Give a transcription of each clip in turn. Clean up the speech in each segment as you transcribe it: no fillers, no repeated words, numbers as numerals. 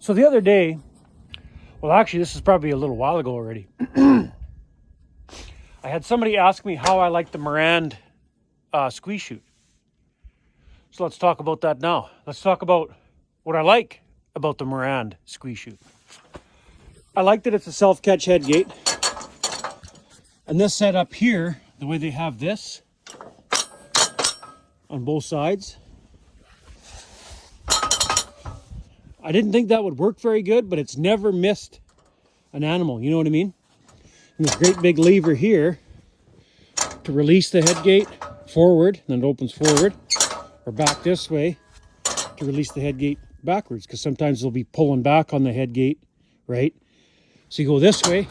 So the other day, well, actually, this is probably a little while ago already. I had somebody ask me how I like the Morand Squeeze chute. So let's talk about that now. Let's talk about what I like about the Morand Squeeze chute. I like that it's a self-catch head gate. And this setup here, the way they have this on both sides, I didn't think that would work very good, but it's never missed an animal, you know what I mean? And this great big lever here to release the head gate forward, and then it opens forward, or back this way to release the head gate backwards, because sometimes they'll be pulling back on the head gate, right? So you go this way,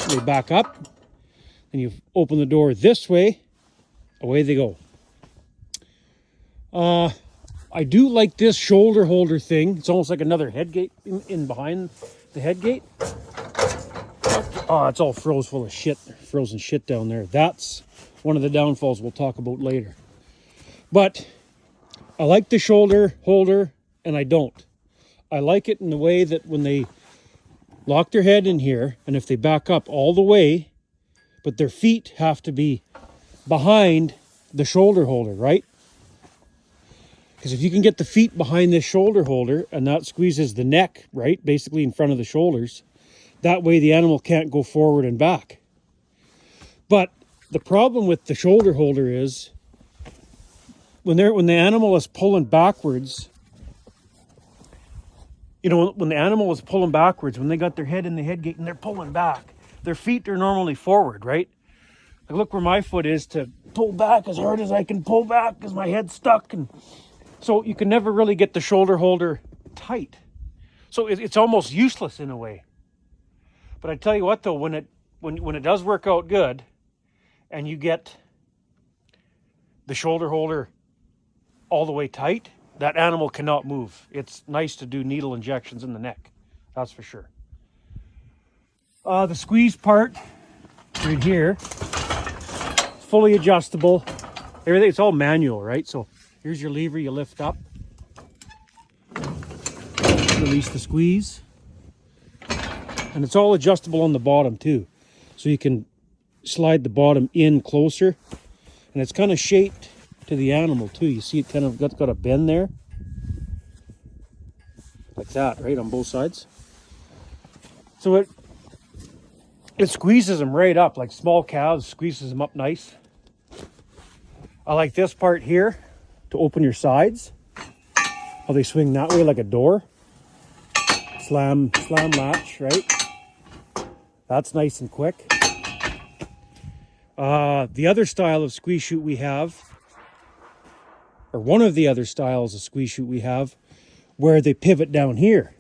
they back up, and you open the door this way, away they go. I do like this shoulder holder thing. It's almost like another head gate in behind the head gate. Oh, it's all froze full of shit, frozen shit down there. That's one of the downfalls we'll talk about later. But I like the shoulder holder, and I don't. I like it in the way that when they lock their head in here, and if they back up all the way, but their feet have to be behind the shoulder holder, right? Because if you can get the feet behind this shoulder holder, and that squeezes the neck, right, basically in front of the shoulders, that way the animal can't go forward and back. But the problem with the shoulder holder is when the animal is pulling backwards, you know, when the animal is pulling backwards, when they got their head in the head gate and they're pulling back, their feet are normally forward, right? Like, look where my foot is to pull back as hard as I can pull back because my head's stuck. And so you can never really get the shoulder holder tight. So it's almost useless in a way. But I tell you what though, when it does work out good and you get the shoulder holder all the way tight, that animal cannot move. It's nice to do needle injections in the neck. That's for sure. The squeeze part right here, fully adjustable. Everything, it's all manual, right? So here's your lever, you lift up, release the squeeze. And it's all adjustable on the bottom too. So you can slide the bottom in closer. And it's kind of shaped to the animal too. You see it kind of got a bend there. Like that, right, on both sides. So it squeezes them right up, like small calves, squeezes them up nice. I like this part here to open your sides. How they swing that way like a door. Slam latch, right? That's nice and quick. The other style of squeeze chute we have, or one of the other styles of squeeze chute we have, where they pivot down here.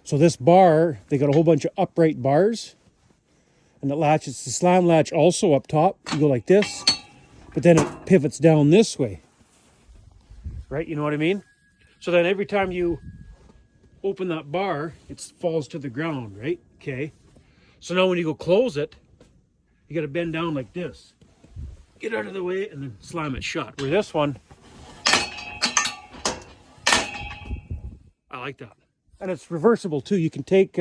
So this bar, they got a whole bunch of upright bars, and it latches the slam latch also up top. You go like this, but then it pivots down this way. Right, you know what I mean? So then every time you open that bar, it falls to the ground, right? Okay. So now when you go close it, you got to bend down like this. Get out of the way and then slam it shut. Where this one, I like that. And it's reversible too. You can take,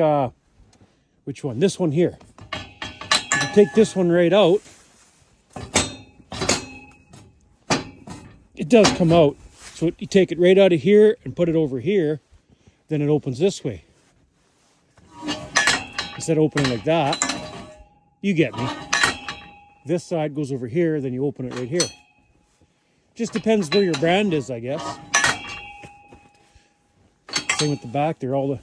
which one? This one here. You can take this one right out. It does come out. So you take it right out of here and put it over here. Then it opens this way. Instead of opening like that, you get me. This side goes over here, then you open it right here. Just depends where your brand is, I guess. Same with the back, they're all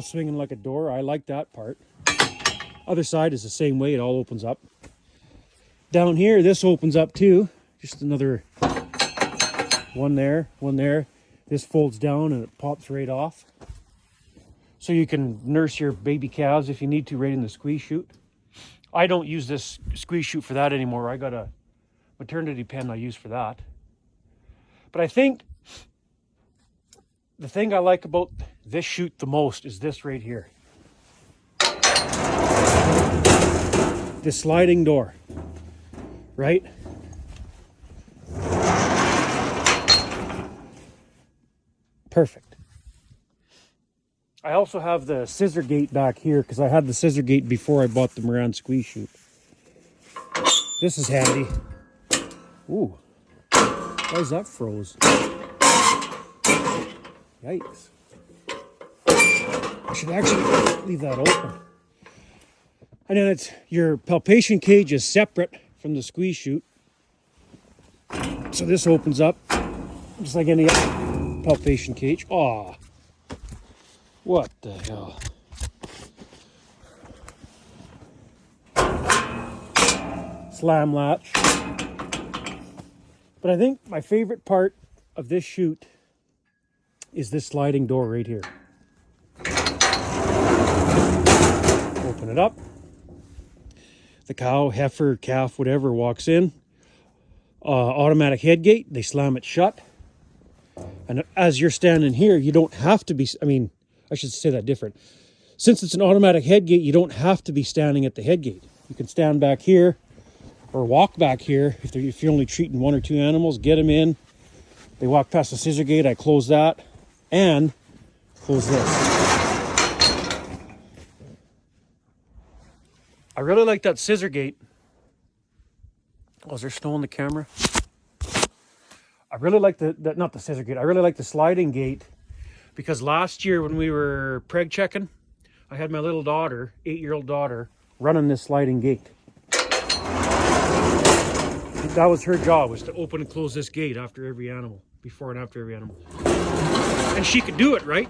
swinging like a door. I like that part. Other side is the same way, it all opens up. Down here, this opens up too. Just another one there, one there. This folds down and it pops right off. So you can nurse your baby calves if you need to right in the squeeze chute. I don't use this squeeze chute for that anymore. I got a maternity pen I use for that. But I think the thing I like about this chute the most is this right here. This sliding door, right? Perfect. I also have the scissor gate back here because I had the scissor gate before I bought the Morand Squeeze chute. This is handy. Ooh, why is that froze? Yikes. I should actually leave that open. And then your palpation cage is separate from the squeeze chute. So this opens up just like any other palpation cage. Aw, what the hell? Slam latch. But I think my favorite part of this chute is this sliding door right here. Open it up. The cow, heifer, calf, whatever walks in. Automatic headgate, they slam it shut. And as you're standing here, you don't have to be, I should say that different. Since it's an automatic headgate, you don't have to be standing at the headgate. You can stand back here or walk back here. If you're only treating 1 or 2 animals, get them in. They walk past the scissor gate, I close that and close this. I really like that scissor gate. Oh, is there snow on the camera? I really like not the scissor gate. I really like the sliding gate because last year when we were preg checking, I had my little daughter, 8-year-old daughter, running this sliding gate. That was her job, was to open and close this gate after every animal, before and after every animal. And she could do it, right?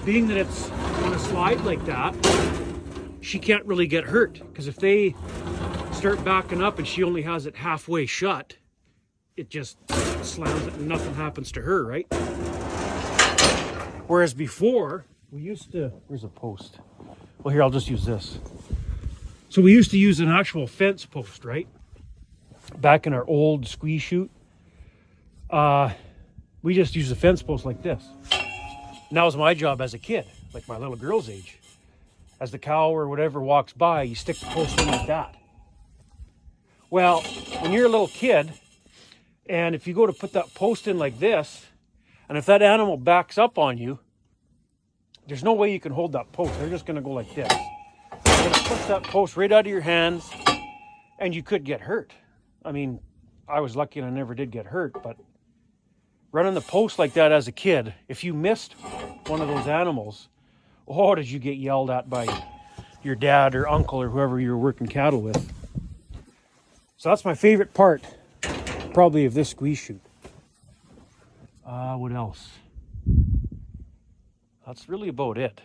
Being that it's on a slide like that, she can't really get hurt because if they start backing up and she only has it halfway shut, it just slams it and nothing happens to her, right? Whereas before, we used to, where's a post? Well, here, I'll just use this. So we used to use an actual fence post, right? Back in our old squeeze chute, we just used a fence post like this. And that was my job as a kid, like my little girl's age. As the cow or whatever walks by, you stick the post in like that. Well, when you're a little kid, and if you go to put that post in like this, and if that animal backs up on you, there's no way you can hold that post. They're just going to go like this. You're going to push that post right out of your hands, and you could get hurt. I was lucky and I never did get hurt, but running the post like that as a kid, if you missed one of those animals, oh, did you get yelled at by your dad or uncle or whoever you were working cattle with. So that's my favorite part, probably, of this squeeze chute. What else? That's really about it.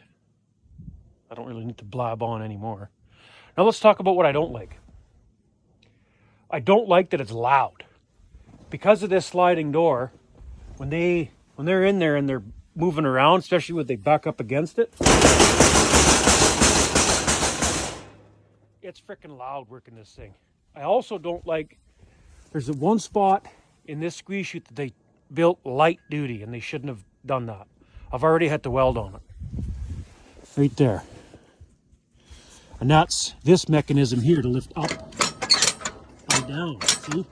I don't really need to blab on anymore. Now let's talk about what I don't like. I don't like that it's loud. Because of this sliding door, when they're in there and they're moving around, especially when they back up against it, it's freaking loud working this thing. I also don't like, there's one spot in this squeeze chute that they built light duty and they shouldn't have done that. I've already had to weld on it. Right there. And that's this mechanism here to lift up and down, see?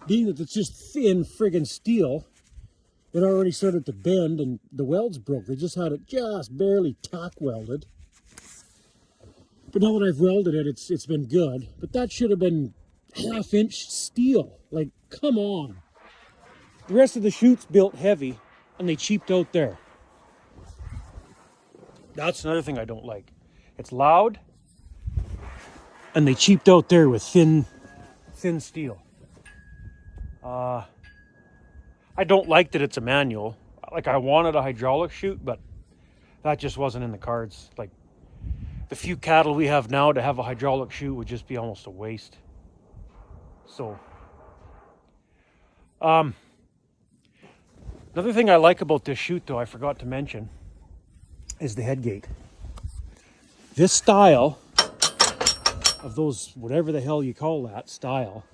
Being that it's just thin friggin' steel, it already started to bend and the welds broke. They just had it just barely tack welded. But now that I've welded it, it's been good. But that should have been 1/2-inch steel. Like, come on. The rest of the chute's built heavy and they cheaped out there. That's another thing I don't like. It's loud and they cheaped out there with thin steel. I don't like that it's a manual. Like, I wanted a hydraulic chute, but that just wasn't in the cards. Like, the few cattle we have now, to have a hydraulic chute would just be almost a waste. So, another thing I like about this chute, though, I forgot to mention, is the headgate. This style of those, whatever the hell you call that style,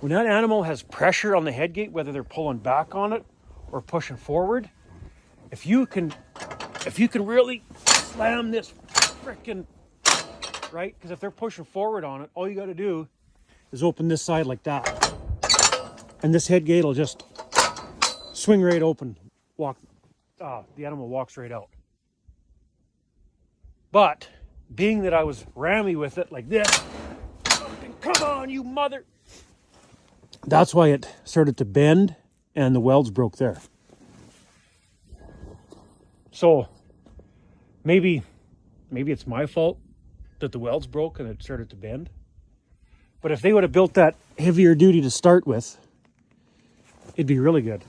when that animal has pressure on the headgate, whether they're pulling back on it or pushing forward, if you can really slam this frickin', right? Because if they're pushing forward on it, all you got to do is open this side like that. And this headgate will just swing right open the animal walks right out. But being that I was rammy with it like this, come on, you mother! That's why it started to bend and the welds broke there. So maybe it's my fault that the welds broke and it started to bend. But if they would have built that heavier duty to start with, it'd be really good.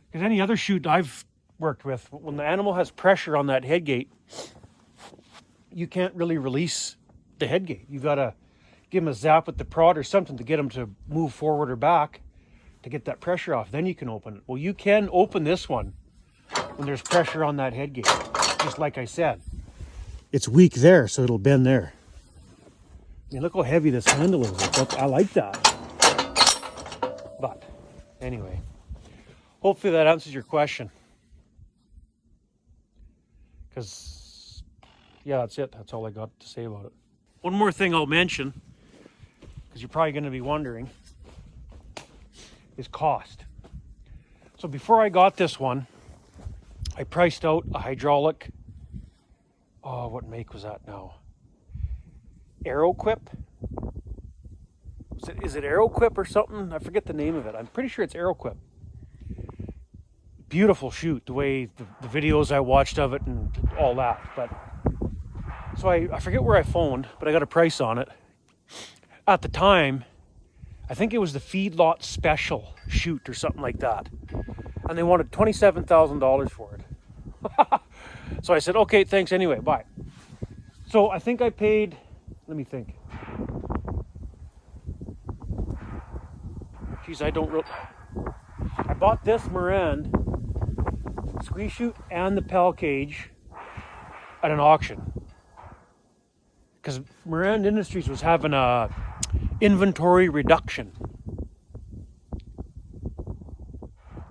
Because any other chute I've worked with, when the animal has pressure on that headgate, you can't really release the headgate. You gotta give him a zap with the prod or something to get him to move forward or back to get that pressure off. Then you can open it. Well, you can open this one when there's pressure on that headgate. Just like I said, it's weak there, so it'll bend there. I mean, look how heavy this handle is. I like that. But anyway, hopefully that answers your question. Because, yeah, that's it. That's all I got to say about it. One more thing I'll mention, because you're probably going to be wondering, is cost. So before I got this one, I priced out a hydraulic, what make was that now? Aeroquip? Is it Aeroquip or something? I forget the name of it. I'm pretty sure it's Aeroquip. Beautiful chute, the way the videos I watched of it and all that. But so I forget where I phoned, but I got a price on it. At the time, I think it was the feedlot special chute or something like that. And they wanted $27,000 for it. So I said, okay, thanks anyway, bye. So I think I paid, let me think. Geez, I bought this Morand Squeeze chute and the Pal cage at an auction. Because Morand Industries was having a inventory reduction.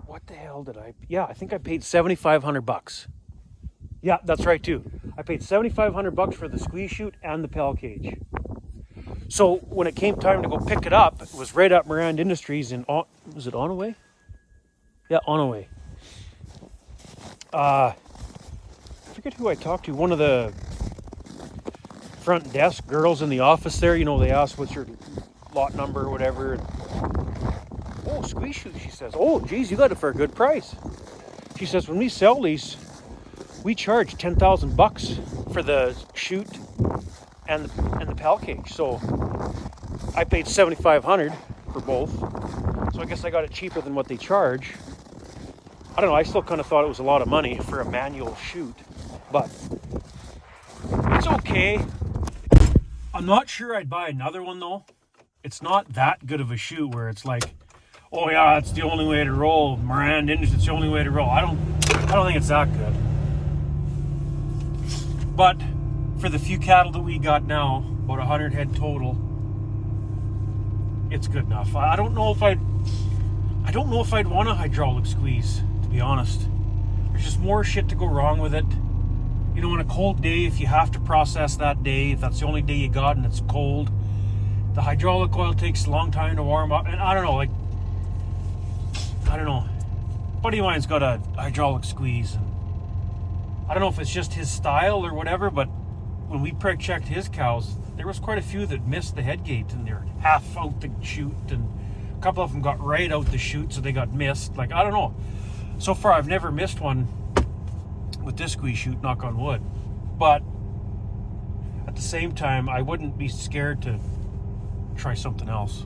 What the hell did I? Yeah, I think I paid $7,500. Yeah, that's right too. I paid $7,500 for the squeeze chute and the Pal cage. So when it came time to go pick it up, it was right at Morand Industries in was it Onaway? Yeah, Onaway. I forget who I talked to. One of the front desk girls in the office there. You know, they asked what's your lot number or whatever. Oh, squeeze chute, she says. Oh, geez, you got it for a good price. She says, when we sell these, we charge $10,000 for the chute and the Pal cage. So I paid $7,500 for both. So I guess I got it cheaper than what they charge. I don't know, I still kind of thought it was a lot of money for a manual chute, but it's okay. I'm not sure I'd buy another one though. It's not that good of a chute where it's like, oh yeah, that's the only way to roll. Morand Industries, it's the only way to roll. I don't think it's that good. But for the few cattle that we got now, about 100 head total, it's good enough. I don't know if I'd want a hydraulic squeeze, to be honest. There's just more shit to go wrong with it. You know, on a cold day, if you have to process that day, if that's the only day you got and it's cold, the hydraulic oil takes a long time to warm up. And I don't know. A buddy of mine's got a hydraulic squeeze, and I don't know if it's just his style or whatever, but when we checked his cows, there was quite a few that missed the headgate and they're half out the chute, and a couple of them got right out the chute, so they got missed. Like, I don't know. So far, I've never missed one with this squeeze chute, knock on wood. But at the same time, I wouldn't be scared to try something else.